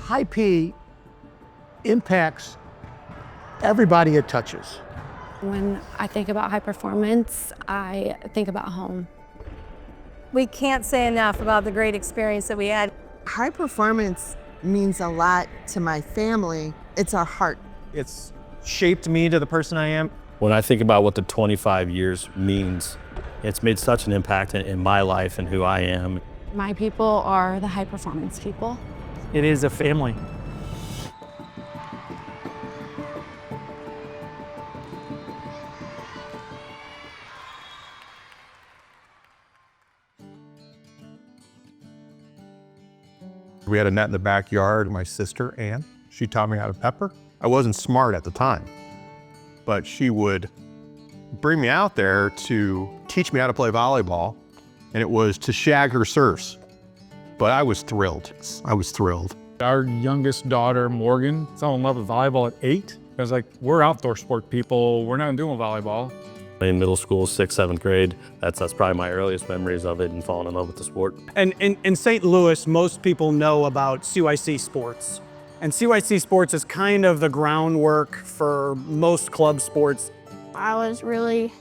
High P impacts everybody it touches. When I think about high performance, I think about home. We can't say enough about the great experience that we had. High performance means a lot to my family. It's our heart. It's shaped me to the person I am. When I think about what the 25 years means, it's made such an impact in my life and who I am. My people are the high performance people. It is a family. We had a net in the backyard. My sister, Ann, she taught me how to pepper. I wasn't smart at the time, but she would bring me out there to teach me how to play volleyball, and it was to shag her serves. But I was thrilled. I was thrilled. Our youngest daughter, Morgan, fell in love with volleyball at 8. I was like, we're outdoor sport people. We're not doing volleyball. In middle school, 6th, 7th grade, that's probably my earliest memories of it and falling in love with the sport. And in St. Louis, most people know about CYC sports. And CYC sports is kind of the groundwork for most club sports. I was really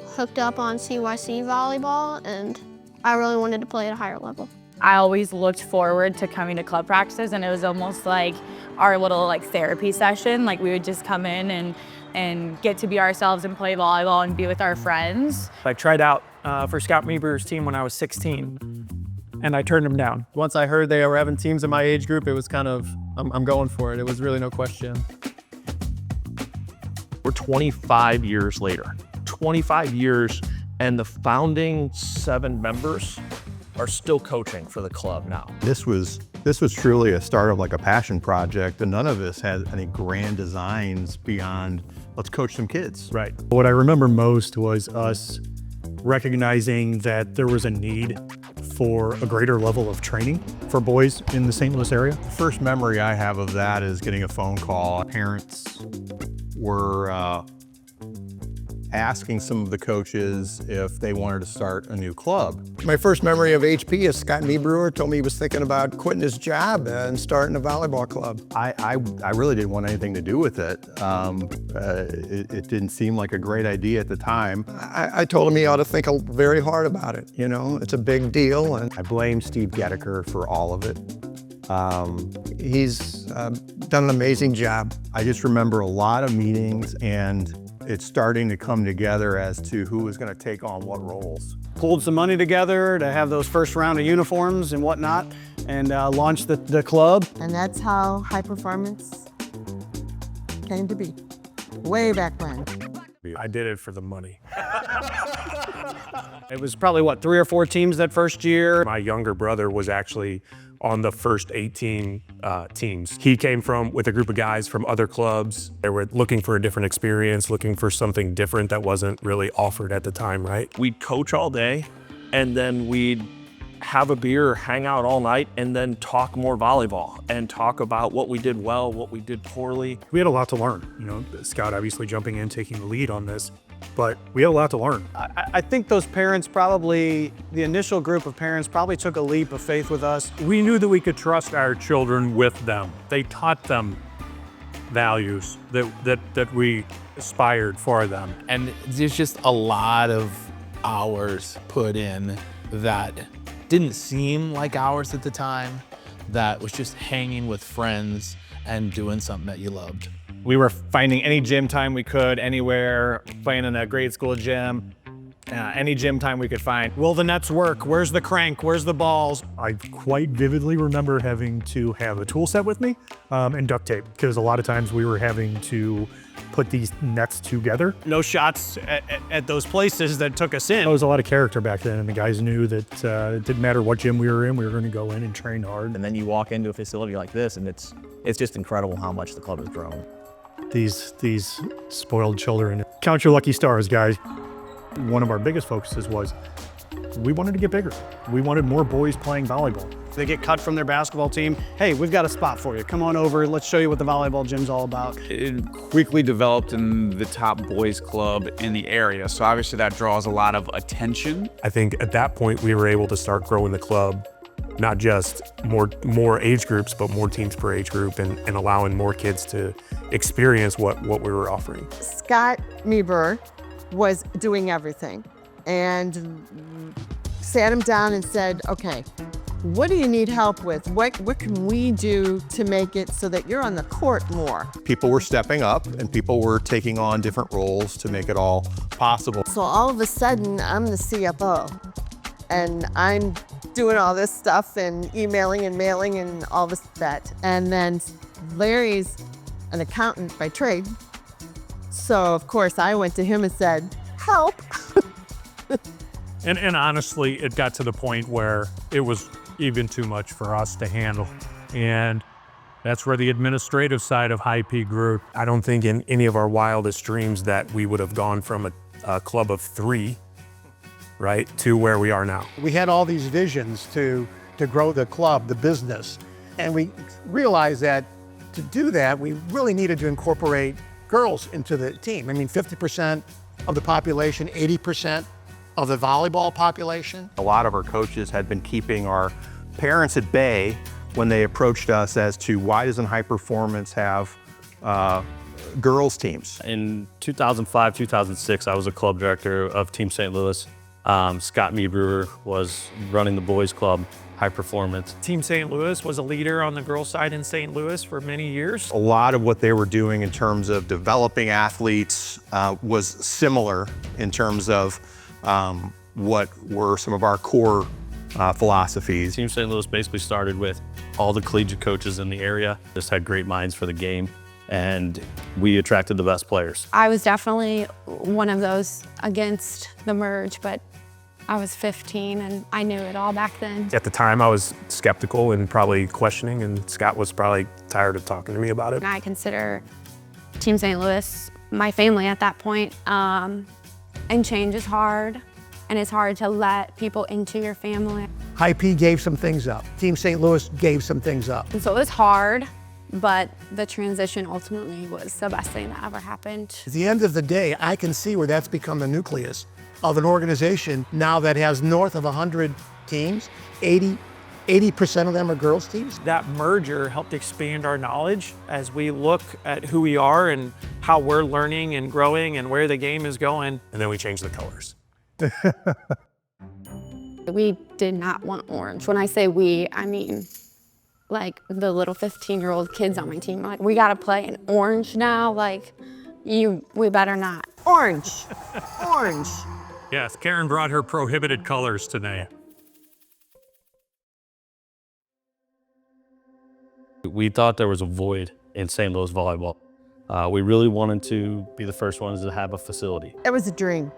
hooked up on CYC volleyball, and I really wanted to play at a higher level. I always looked forward to coming to club practices, and it was almost like our little therapy session. Like we would just come in and get to be ourselves and play volleyball and be with our friends. I tried out for Scout Meeber's team when I was 16, and I turned them down. Once I heard they were having teams in my age group, it was kind of, I'm going for it. It was really no question. We're 25 years later, 25 years, and the founding 7 members are still coaching for the club now. This was truly a start of like a passion project, and none of us had any grand designs beyond let's coach some kids. Right. What I remember most was us recognizing that there was a need for a greater level of training for boys in the St. Louis area. The first memory I have of that is getting a phone call. Parents were asking some of the coaches if they wanted to start a new club. My first memory of HP is Scott Niebrewer told me he was thinking about quitting his job and starting a volleyball club. I really didn't want anything to do with it. It didn't seem like a great idea at the time. I told him he ought to think very hard about it. You know, it's a big deal. And I blame Steve Gedeker for all of it. he's done an amazing job. I just remember a lot of meetings, and it's starting to come together as to who was going to take on what roles. Pulled some money together to have those first round of uniforms and whatnot, and launched the club. And that's how high performance came to be, way back when. I did it for the money. It was probably, what, 3 or 4 teams that first year? My younger brother was actually on the first 18 teams. He came with a group of guys from other clubs. They were looking for a different experience, looking for something different that wasn't really offered at the time, right? We'd coach all day, and then we'd have a beer, hang out all night, and then talk more volleyball and talk about what we did well, what we did poorly. We had a lot to learn. You know, Scott obviously jumping in, taking the lead on this, but we had a lot to learn. I think those parents probably, the initial group of parents probably took a leap of faith with us. We knew that we could trust our children with them. They taught them values that we aspired for them. And there's just a lot of hours put in that didn't seem like hours at the time, that was just hanging with friends and doing something that you loved. We were finding any gym time we could, anywhere, playing in a grade school gym, any gym time we could find. Will the nets work? Where's the crank? Where's the balls? I quite vividly remember having to have a tool set with me and duct tape, because a lot of times we were having to put these nets together. No shots at those places that took us in. There was a lot of character back then, and the guys knew that it didn't matter what gym we were in, we were going to go in and train hard. And then you walk into a facility like this, and it's just incredible how much the club has grown. These spoiled children. Count your lucky stars, guys. One of our biggest focuses was we wanted to get bigger. We wanted more boys playing volleyball. They get cut from their basketball team. Hey, we've got a spot for you. Come on over, let's show you what the volleyball gym's all about. It quickly developed in the top boys club in the area, so obviously that draws a lot of attention. I think at that point we were able to start growing the club not just more age groups, but more teams per age group, and allowing more kids to experience what we were offering. Scott Meber was doing everything and sat him down and said, okay, what do you need help with? What can we do to make it so that you're on the court more? People were stepping up and people were taking on different roles to make it all possible. So all of a sudden, I'm the CFO and I'm doing all this stuff and emailing and mailing and all this that. And then Larry's an accountant by trade. So of course I went to him and said, help. And honestly, it got to the point where it was even too much for us to handle. And that's where the administrative side of High P grew. I don't think in any of our wildest dreams that we would have gone from a club of 3, right, to where we are now. We had all these visions to grow the club, the business, and we realized that to do that, we really needed to incorporate girls into the team. I mean, 50% of the population, 80% of the volleyball population. A lot of our coaches had been keeping our parents at bay when they approached us as to why doesn't High Performance have girls teams? In 2005, 2006, I was a club director of Team St. Louis. Scott Meber was running the boys club, High Performance. Team St. Louis was a leader on the girls' side in St. Louis for many years. A lot of what they were doing in terms of developing athletes was similar in terms of what were some of our core philosophies. Team St. Louis basically started with all the collegiate coaches in the area, just had great minds for the game, and we attracted the best players. I was definitely one of those against the merge, but I was 15 and I knew it all back then. At the time, I was skeptical and probably questioning, and Scott was probably tired of talking to me about it. I consider Team St. Louis my family at that point. And change is hard, and it's hard to let people into your family. High P gave some things up. Team St. Louis gave some things up. And so it was hard, but the transition ultimately was the best thing that ever happened. At the end of the day, I can see where that's become the nucleus of an organization now that has north of 100 teams, 80% of them are girls teams. That merger helped expand our knowledge as we look at who we are and how we're learning and growing and where the game is going. And then we changed the colors. We did not want orange. When I say we, I mean like the little 15-year-old kids on my team. Like, we gotta play in orange now. Like, we better not. Orange, orange. Yes, Karen brought her prohibited colors today. We thought there was a void in St. Louis volleyball. We really wanted to be the first ones to have a facility. It was a dream.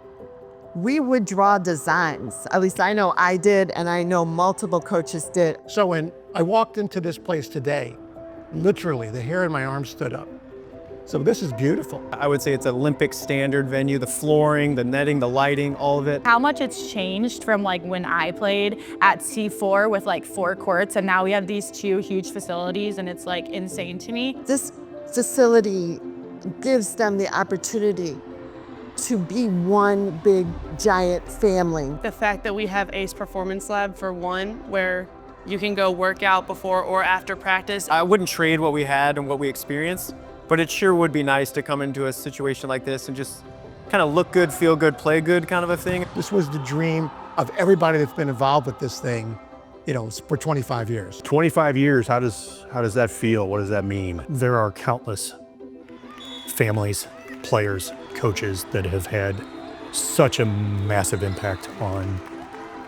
We would draw designs. At least I know I did, and I know multiple coaches did. So when I walked into this place today, literally the hair in my arm stood up. So this is beautiful. I would say it's an Olympic standard venue, the flooring, the netting, the lighting, all of it. How much it's changed from like when I played at C4 with like 4 courts, and now we have these 2 huge facilities, and it's like insane to me. This facility gives them the opportunity to be one big giant family. The fact that we have ACE Performance Lab for one, where you can go work out before or after practice. I wouldn't trade what we had and what we experienced, but it sure would be nice to come into a situation like this and just kind of look good, feel good, play good kind of a thing. This was the dream of everybody that's been involved with this thing, you know, for 25 years. 25 years, how does that feel? What does that mean? There are countless families, players, coaches that have had such a massive impact on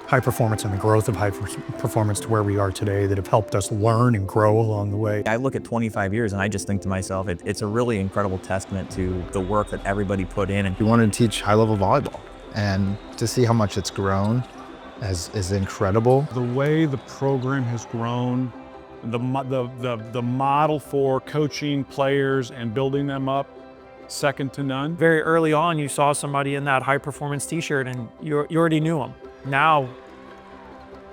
High Performance and the growth of High Performance to where we are today, that have helped us learn and grow along the way. I look at 25 years and I just think to myself, it's a really incredible testament to the work that everybody put in. And we wanted to teach high-level volleyball, and to see how much it's grown is incredible. The way the program has grown, the model for coaching players and building them up, second to none. Very early on, you saw somebody in that High Performance t-shirt and you already knew them. Now,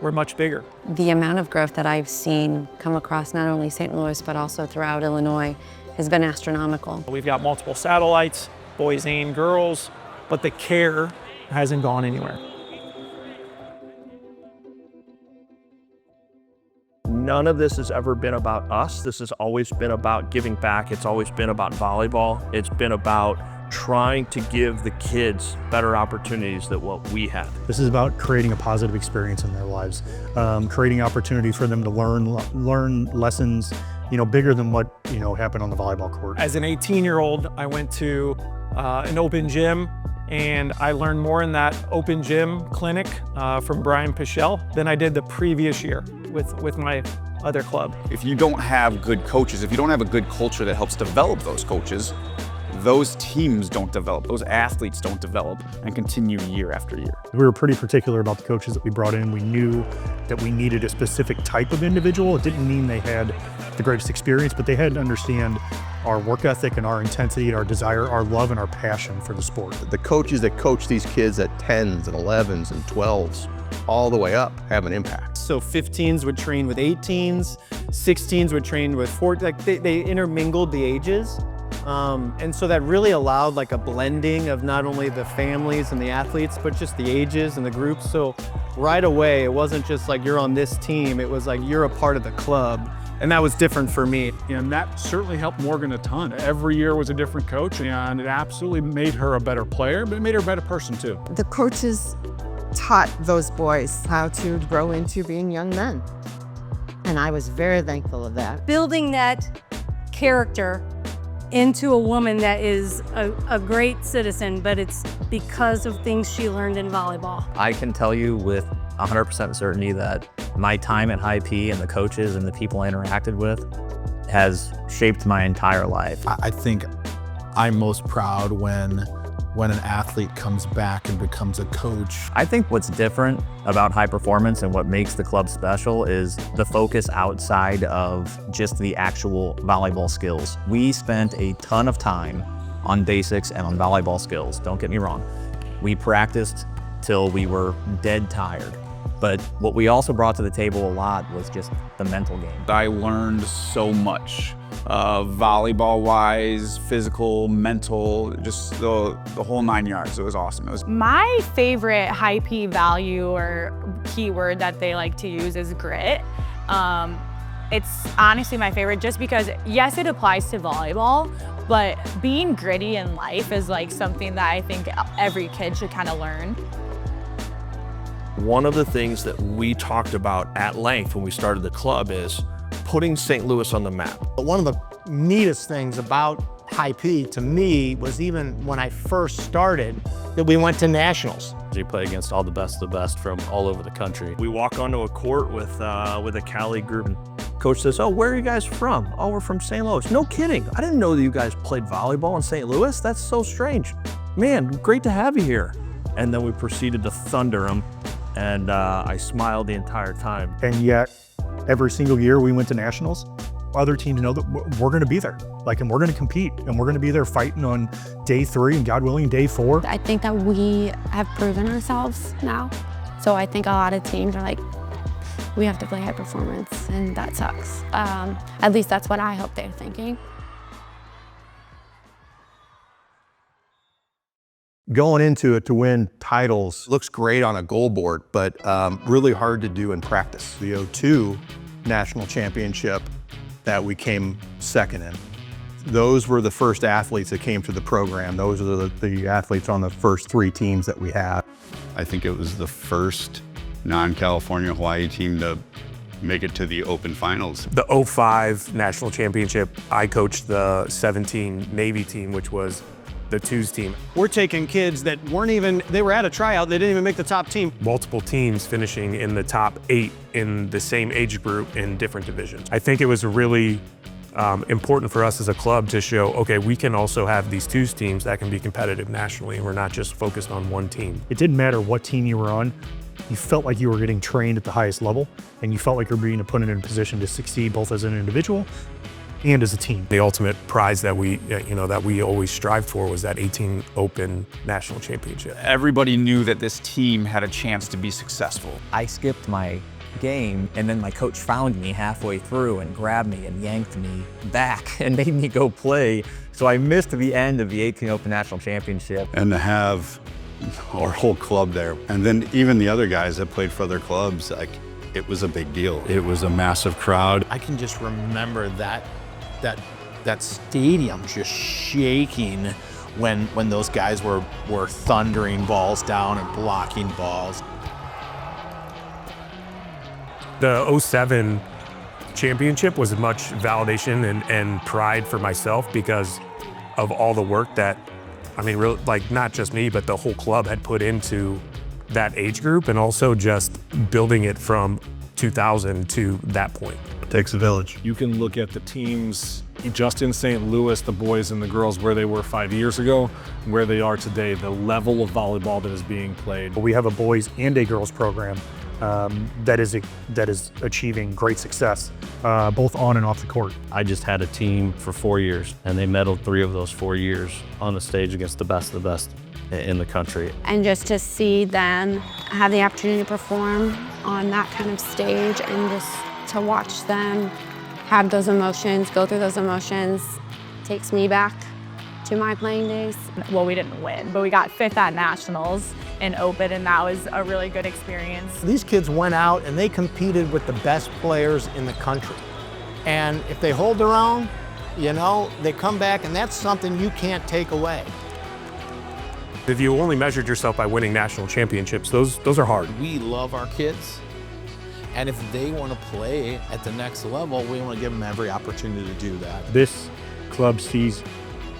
we're much bigger. The amount of growth that I've seen come across not only St. Louis, but also throughout Illinois has been astronomical. We've got multiple satellites, boys and girls, but the care hasn't gone anywhere. None of this has ever been about us. This has always been about giving back. It's always been about volleyball. It's been about trying to give the kids better opportunities than what we had. This is about creating a positive experience in their lives, creating opportunity for them to learn lessons, bigger than what, happened on the volleyball court. As an 18-year-old, I went to an open gym, and I learned more in that open gym clinic from Brian Pichelle than I did the previous year with my other club. If you don't have good coaches, if you don't have a good culture that helps develop those coaches, those teams don't develop, those athletes don't develop and continue year after year. We were pretty particular about the coaches that we brought in. We knew that we needed a specific type of individual. It didn't mean they had the greatest experience, but they had to understand our work ethic and our intensity and our desire, our love and our passion for the sport. The coaches that coach these kids at 10s and 11s and 12s all the way up have an impact. So 15s would train with 18s, 16s would train with 14s, like they intermingled the ages. And so that really allowed like a blending of not only the families and the athletes, but just the ages and the groups. So right away, it wasn't just like you're on this team, it was like you're a part of the club. And that was different for me. And that certainly helped Morgan a ton. Every year was a different coach, and it absolutely made her a better player, but it made her a better person too. The coaches taught those boys how to grow into being young men. And I was very thankful of that. Building that character into a woman that is a great citizen, but it's because of things she learned in volleyball. I can tell you with 100% certainty that my time at High P and the coaches and the people I interacted with has shaped my entire life. I think I'm most proud when an athlete comes back and becomes a coach. I think what's different about high performance and what makes the club special is the focus outside of just the actual volleyball skills. We spent a ton of time on basics and on volleyball skills, don't get me wrong. We practiced till we were dead tired. But what we also brought to the table a lot was just the mental game. I learned so much, volleyball-wise, physical, mental, just the whole 9 yards. It was awesome. My favorite High P value or keyword that they like to use is grit. It's honestly my favorite just because, yes, it applies to volleyball, but being gritty in life is like something that I think every kid should kind of learn. One of the things that we talked about at length when we started the club is putting St. Louis on the map. One of the neatest things about High P to me was even when I first started that we went to nationals. You play against all the best of the best from all over the country. We walk onto a court with a Cali group and coach says, "Oh, where are you guys from?" "Oh, we're from St. Louis." "No kidding. I didn't know that you guys played volleyball in St. Louis. That's so strange. Man, great to have you here." And then we proceeded to thunder them. And I smiled the entire time. And yet, every single year we went to nationals, other teams know that we're going to be there. And we're going to compete, and we're going to be there fighting on day 3 and God willing, day 4. I think that we have proven ourselves now. So I think a lot of teams are like, we have to play high performance, and that sucks. At least that's what I hope they're thinking. Going into it to win titles looks great on a goal board, but really hard to do in practice. The 2002 national championship that we came second in, those were the first athletes that came to the program. Those are the athletes on the first 3 teams that we had. I think it was the first non-California Hawaii team to make it to the Open Finals. The 2005 national championship, I coached the 17 Navy team, which was the 2s team. We're taking kids that they were at a tryout, they didn't even make the top team. Multiple teams finishing in the top 8 in the same age group in different divisions. I think it was really important for us as a club to show, okay, we can also have these 2s teams that can be competitive nationally, and we're not just focused on one team. It didn't matter what team you were on. You felt like you were getting trained at the highest level, and you felt like you were being put in a position to succeed both as an individual and as a team. The ultimate prize that we always strived for was that 18 Open national championship. Everybody knew that this team had a chance to be successful. I skipped my game, and then my coach found me halfway through and grabbed me and yanked me back and made me go play. So I missed the end of the 18 Open National Championship. And to have our whole club there, and then even the other guys that played for other clubs, like it was a big deal. It was a massive crowd. I can just remember that stadium just shaking when those guys were thundering balls down and blocking balls. The 07 championship was as much validation and pride for myself because of all the work that, I mean, really, like not just me, but the whole club had put into that age group, and also just building it from 2000 to that point. It takes a village. You can look at the teams just in St. Louis, the boys and the girls, where they were 5 years ago, where they are today, the level of volleyball that is being played. We have a boys and a girls program that is achieving great success, both on and off the court. I just had a team for 4 years, and they medaled 3 of those 4 years on the stage against the best of the best in the country. And just to see them have the opportunity to perform on that kind of stage, and just to watch them have those emotions, go through those emotions, takes me back to my playing days. Well, we didn't win, but we got 5th at nationals in Open, and that was a really good experience. These kids went out and they competed with the best players in the country. And if they hold their own, you know, they come back, and that's something you can't take away. If you only measured yourself by winning national championships, those are hard. We love our kids, and if they want to play at the next level, we want to give them every opportunity to do that. This club sees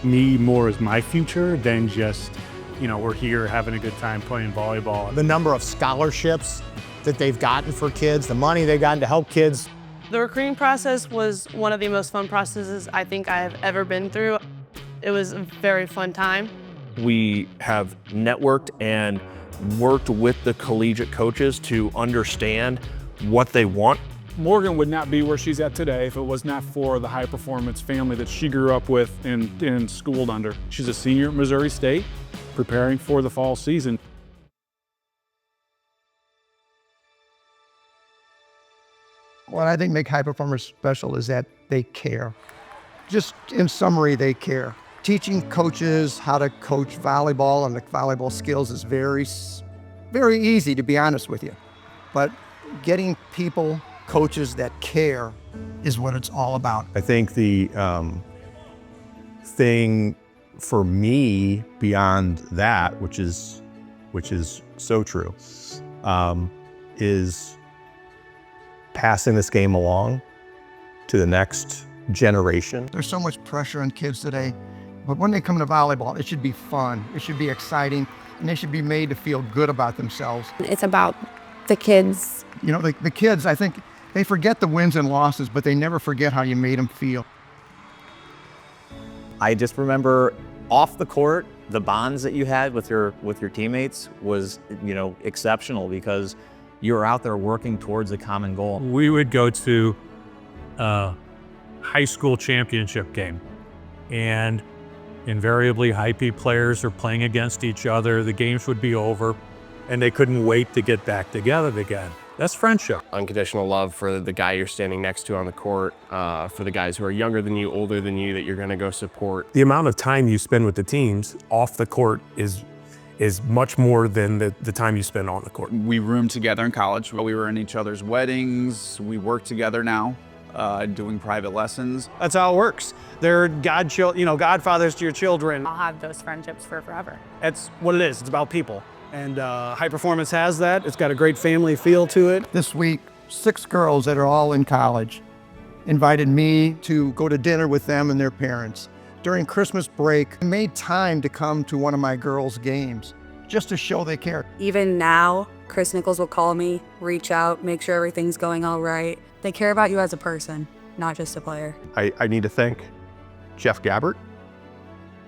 me more as my future than just, you know, we're here having a good time playing volleyball. The number of scholarships that they've gotten for kids, the money they've gotten to help kids. The recruiting process was one of the most fun processes I think I have ever been through. It was a very fun time. We have networked and worked with the collegiate coaches to understand what they want. Morgan would not be where she's at today if it was not for the high performance family that she grew up with and schooled under. She's a senior at Missouri State, preparing for the fall season. What I think make high performers special is that they care. Just in summary, they care. Teaching coaches how to coach volleyball and the volleyball skills is very easy, to be honest with you. But getting people, coaches that care, is what it's all about. I think the thing for me beyond that, which is so true, is passing this game along to the next generation. There's so much pressure on kids today, but when they come to volleyball, it should be fun, it should be exciting, and they should be made to feel good about themselves. It's about the kids. You know, the kids, I think, they forget the wins and losses, but they never forget how you made them feel. I just remember off the court, the bonds that you had with your teammates was, you know, exceptional, because you were out there working towards a common goal. We would go to a high school championship game, and invariably high P players are playing against each other. The games would be over, and they couldn't wait to get back together again. That's friendship. Unconditional love for the guy you're standing next to on the court, for the guys who are younger than you, older than you, that you're gonna go support. The amount of time you spend with the teams off the court is much more than the time you spend on the court. We roomed together in college. We were in each other's weddings. We work together now, doing private lessons. That's how it works. They're godfathers to your children. I'll have those friendships for forever. That's what it is. It's about people. And high performance has that. It's got a great family feel to it. This week, 6 girls that are all in college invited me to go to dinner with them and their parents. During Christmas break, I made time to come to one of my girls' games just to show they care. Even now, Chris Nichols will call me, reach out, make sure everything's going all right. They care about you as a person, not just a player. I need to thank Jeff Gabbert.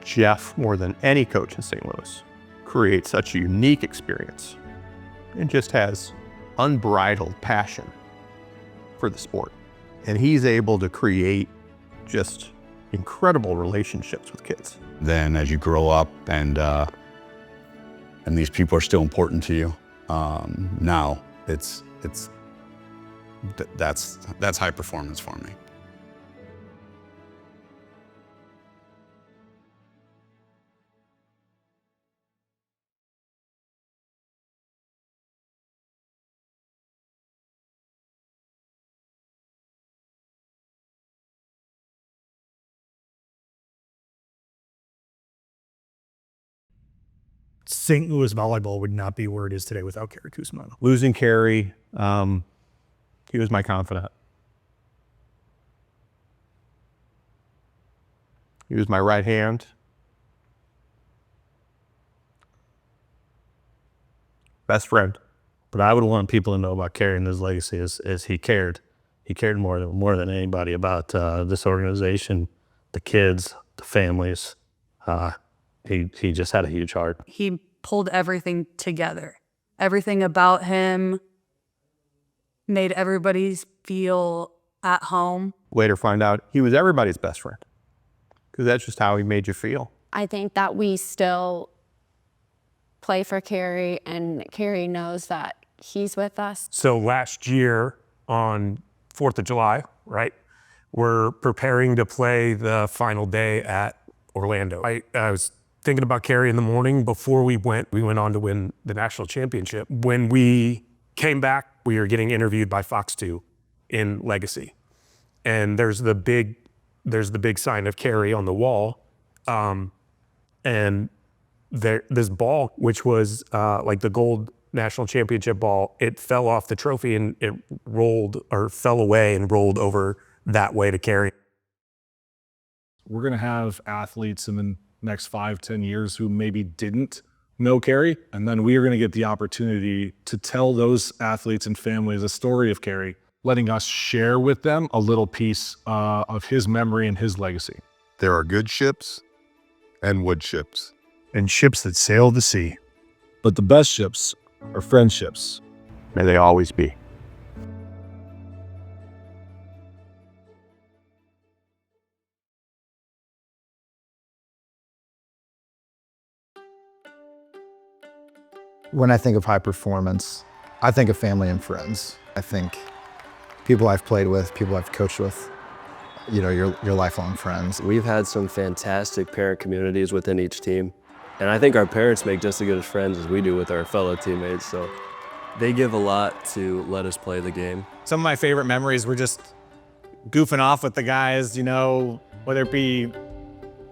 Jeff, more than any coach in St. Louis, creates such a unique experience and just has unbridled passion for the sport. And he's able to create just incredible relationships with kids. Then as you grow up and these people are still important to you, now that's high performance for me. St. Louis volleyball would not be where it is today without Carrie Kusmano. Losing Carrie, he was my confidant. He was my right hand. Best friend. But I would want people to know about Carrie and his legacy is he cared. He cared more than anybody about this organization, the kids, the families. He just had a huge heart. He pulled everything together. Everything about him made everybody feel at home. Later find out he was everybody's best friend, because that's just how he made you feel. I think that we still play for Carrie, and Carrie knows that he's with us. So last year on 4th of July, right, we're preparing to play the final day at Orlando. I was thinking about Carrie in the morning before we went on to win the national championship. When we came back, we were getting interviewed by Fox 2 in Legacy. And there's the big sign of Carrie on the wall. And this ball, which was like the gold national championship ball, it fell off the trophy and it fell away and rolled over that way to Carrie. We're going to have athletes in the next 5-10 years who maybe didn't know Carrie, and then we are going to get the opportunity to tell those athletes and families a story of Carrie, letting us share with them a little piece of his memory and his legacy. There are good ships and wood ships. And ships that sail the sea. But the best ships are friendships. May they always be. When I think of high performance, I think of family and friends. I think people I've played with, people I've coached with, you know, your lifelong friends. We've had some fantastic parent communities within each team. And I think our parents make just as good as friends as we do with our fellow teammates. So they give a lot to let us play the game. Some of my favorite memories were just goofing off with the guys, you know, whether it be,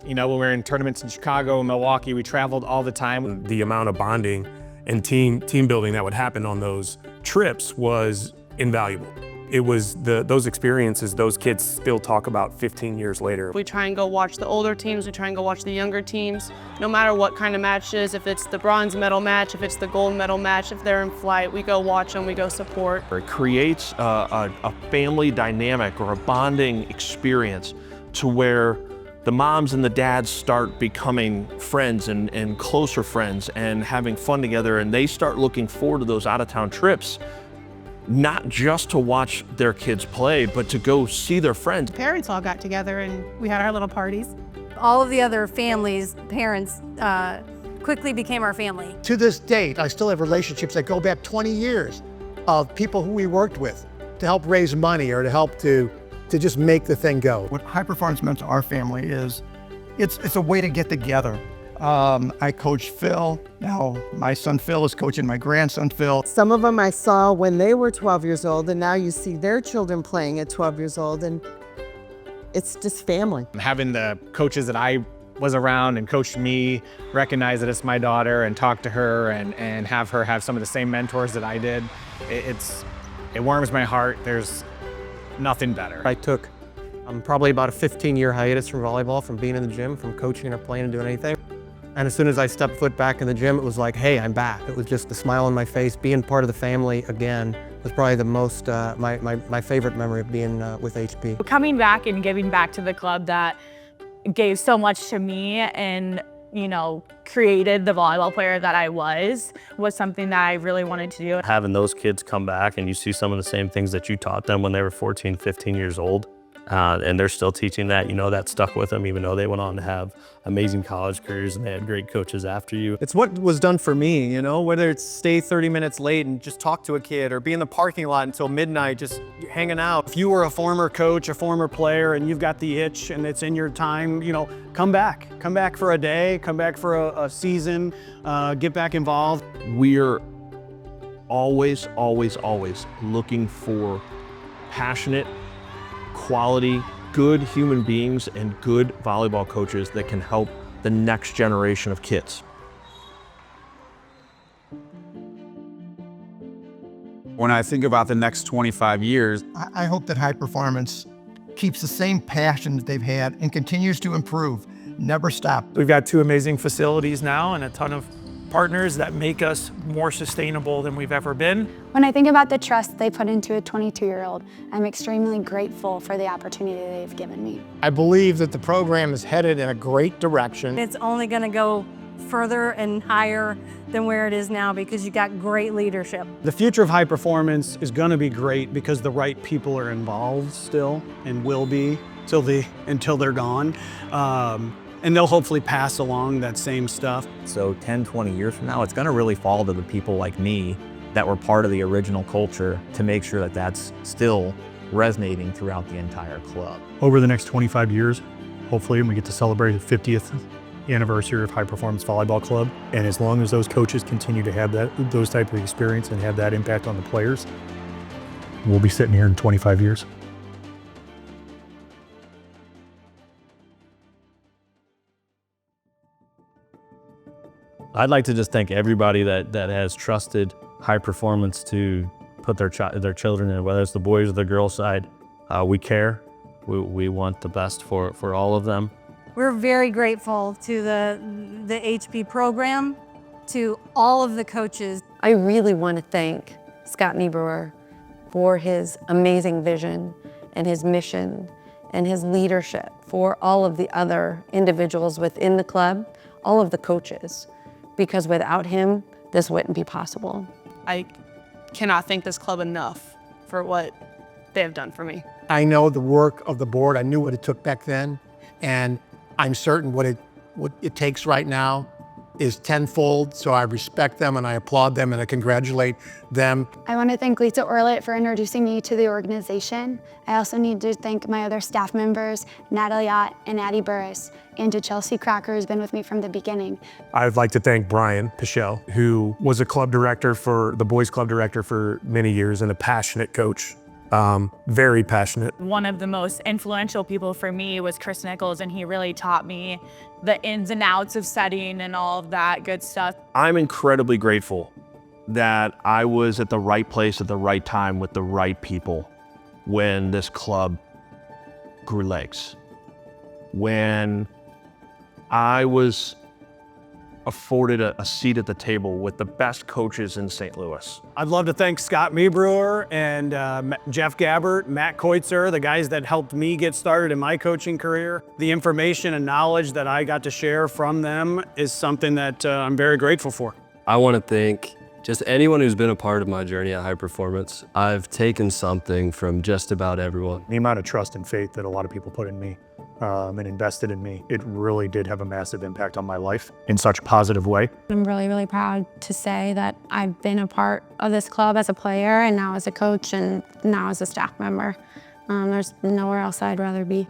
you know, when we were in tournaments in Chicago and Milwaukee, we traveled all the time. The amount of bonding and team building that would happen on those trips was invaluable. It was those experiences those kids still talk about 15 years later. We try and go watch the older teams, we try and go watch the younger teams. No matter what kind of match it is, if it's the bronze medal match, if it's the gold medal match, if they're in flight, we go watch them, we go support. It creates a family dynamic or a bonding experience to where the moms and the dads start becoming friends and closer friends and having fun together, and they start looking forward to those out-of-town trips, not just to watch their kids play, but to go see their friends. Parents all got together and we had our little parties. All of the other families, parents, quickly became our family. To this date, I still have relationships that go back 20 years of people who we worked with to help raise money or to help to just make the thing go. What high performance meant to our family is it's a way to get together. I coached Phil. Now my son Phil is coaching my grandson Phil. Some of them I saw when they were 12 years old, and now you see their children playing at 12 years old, and it's just family. Having the coaches that I was around and coached me recognize that it's my daughter and talk to her and have her have some of the same mentors that I did, it warms my heart. There's nothing better. I took probably about a 15-year hiatus from volleyball, from being in the gym, from coaching or playing and doing anything. And as soon as I stepped foot back in the gym, it was like, hey, I'm back. It was just the smile on my face. Being part of the family again was probably the most, my favorite memory of being with HP. Coming back and giving back to the club that gave so much to me and, you know, created the volleyball player that I was something that I really wanted to do. Having those kids come back and you see some of the same things that you taught them when they were 14, 15 years old, and they're still teaching that, you know, that stuck with them even though they went on to have amazing college careers and they had great coaches after you. It's what was done for me, you know, whether it's stay 30 minutes late and just talk to a kid or be in the parking lot until midnight just hanging out. If you were a former coach, a former player, and you've got the itch and it's in your time, you know, come back. Come back for a day, come back for a season, get back involved. We're always, always, always looking for passionate, quality, good human beings and good volleyball coaches that can help the next generation of kids. When I think about the next 25 years, I hope that High Performance keeps the same passion that they've had and continues to improve, never stop. We've got 2 amazing facilities now and a ton of partners that make us more sustainable than we've ever been. When I think about the trust they put into a 22-year-old, I'm extremely grateful for the opportunity they've given me. I believe that the program is headed in a great direction. It's only going to go further and higher than where it is now because you got great leadership. The future of High Performance is going to be great because the right people are involved still and will be until they're gone. And they'll hopefully pass along that same stuff. So 10, 20 years from now, it's gonna really fall to the people like me that were part of the original culture to make sure that that's still resonating throughout the entire club. Over the next 25 years, hopefully we get to celebrate the 50th anniversary of High Performance Volleyball Club. And as long as those coaches continue to have those type of experience and have that impact on the players, we'll be sitting here in 25 years. I'd like to just thank everybody that has trusted High Performance to put their children in, whether it's the boys or the girls side. We care. We want the best for all of them. We're very grateful to the HP program, to all of the coaches. I really want to thank Scott Niebrewer for his amazing vision and his mission and his leadership, for all of the other individuals within the club, all of the coaches. Because without him, this wouldn't be possible. I cannot thank this club enough for what they have done for me. I know the work of the board. I knew what it took back then, and I'm certain what it takes right now is tenfold, so I respect them and I applaud them and I congratulate them. I want to thank Lisa Orlett for introducing me to the organization. I also need to thank my other staff members, Natalie Ott and Addie Burris, and to Chelsea Crocker, who's been with me from the beginning. I'd like to thank Brian Pichelle, who was a club director the boys club director for many years and a passionate coach. Very passionate. One of the most influential people for me was Chris Nichols, and he really taught me the ins and outs of setting and all of that good stuff. I'm incredibly grateful that I was at the right place at the right time with the right people when this club grew legs. When I was afforded a seat at the table with the best coaches in St. Louis. I'd love to thank Scott Niebrewer and Jeff Gabbert, Matt Koitzer, the guys that helped me get started in my coaching career. The information and knowledge that I got to share from them is something that I'm very grateful for. I want to thank just anyone who's been a part of my journey at High Performance. I've taken something from just about everyone. The amount of trust and faith that a lot of people put in me and invested in me, it really did have a massive impact on my life in such a positive way. I'm really, really proud to say that I've been a part of this club as a player and now as a coach and now as a staff member. There's nowhere else I'd rather be.